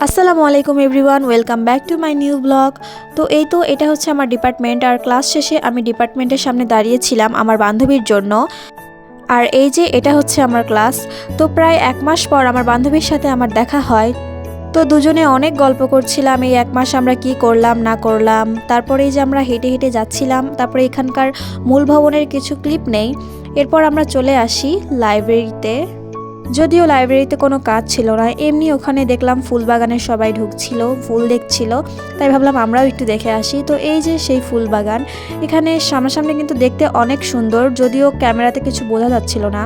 আসসালামু আলাইকুম everyone, welcome back to my new blog. তো এটা হচ্ছে আমার ডিপার্টমেন্ট। আর ক্লাস শেষে আমি ডিপার্টমেন্টের সামনে দাঁড়িয়েছিলাম আমার বান্ধবীর জন্য। আর এই যে এটা হচ্ছে আমার ক্লাস। তো প্রায় 1 মাস পর আমার বান্ধবীর সাথে আমার দেখা হয়। তো দুজনে অনেক গল্প করছিলাম এই 1 মাস আমরা কি করলাম না করলাম। তারপরে এই যে আমরা হেঁটে হেঁটে যাচ্ছিলাম, তারপরে এখানকার মূল ভবনের কিছু ক্লিপ নেই। এরপর আমরা চলে আসি লাইব্রেরিতে। যদিও লাইব্রেরিতে কোনো কাজ ছিল না, এমনি ওখানে দেখলাম ফুল বাগানে সবাই ঢুকছিল, ফুল দেখছিল, তাই ভাবলাম আমরাও একটু দেখে আসি। তো এই যে সেই ফুল বাগান, এখানে সামনাসামনি কিন্তু দেখতে অনেক সুন্দর, যদিও ক্যামেরাতে কিছু বোঝা যাচ্ছিল না।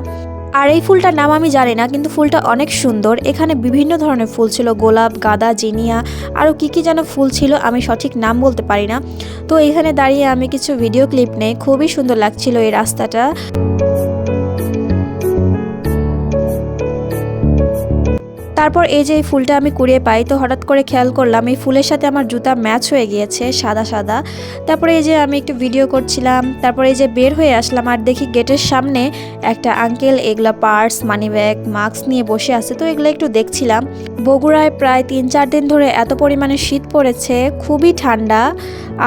আর এই ফুলটার নাম আমি জানি না, কিন্তু ফুলটা অনেক সুন্দর। এখানে বিভিন্ন ধরনের ফুল ছিল, গোলাপ, গাঁদা, জিনিয়া, আরও কী কী যেন ফুল ছিল, আমি সঠিক নাম বলতে পারি না। তো এখানে দাঁড়িয়ে আমি কিছু ভিডিও ক্লিপ নেই, খুবই সুন্দর লাগছিল এই রাস্তাটা। তারপর এই যে এই ফুলটা আমি কুড়িয়ে পাই, তো হঠাৎ করে খেয়াল করলাম এই ফুলের সাথে আমার জুতা ম্যাচ হয়ে গিয়েছে, সাদা সাদা। তারপরে এই যে আমি একটু ভিডিও করছিলাম, তারপরে এই যে বের হয়ে আসলাম আর দেখি গেটের সামনে একটা আঙ্কেল এগুলা পার্স, মানি ব্যাগ, মাস্ক নিয়ে বসে আছে। তো এগুলো একটু দেখছিলাম। বগুড়ায় প্রায় 3-4 দিন ধরে এত পরিমাণে শীত পড়েছে, খুবই ঠান্ডা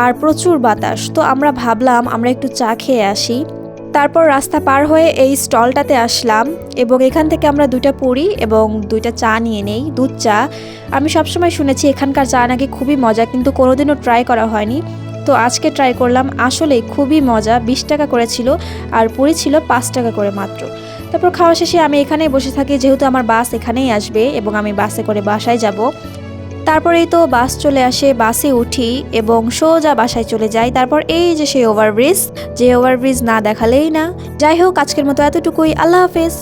আর প্রচুর বাতাস। তো আমরা ভাবলাম আমরা একটু চা খেয়ে আসি। তারপর রাস্তা পার হয়ে এই স্টলটাতে আসলাম এবং এখান থেকে আমরা 2টা পুরি এবং 2টা চা নিয়ে নেই, দুধ চা। আমি সবসময় শুনেছি এখানকার চা নাকি খুবই মজা, কিন্তু কোনোদিনও ট্রাই করা হয়নি। তো আজকে ট্রাই করলাম, আসলেই খুবই মজা। 20 টাকা করেছিল আর পুরি ছিল 5 টাকা করে মাত্র। তারপর খাওয়া শেষে আমি এখানেই বসে থাকি, যেহেতু আমার বাস এখানেই আসবে এবং আমি বাসে করে বাসায় যাব। তারপরেই তো বাস চলে আসে, বাসে উঠি এবং সোজা বাসায় চলে যাই। তারপর এই যে সেই ওভারব্রিজ, যে ওভারব্রিজ না দেখালেই না। যাই হোক, আজকের মতো এতটুকুই। আল্লাহ হাফেজ।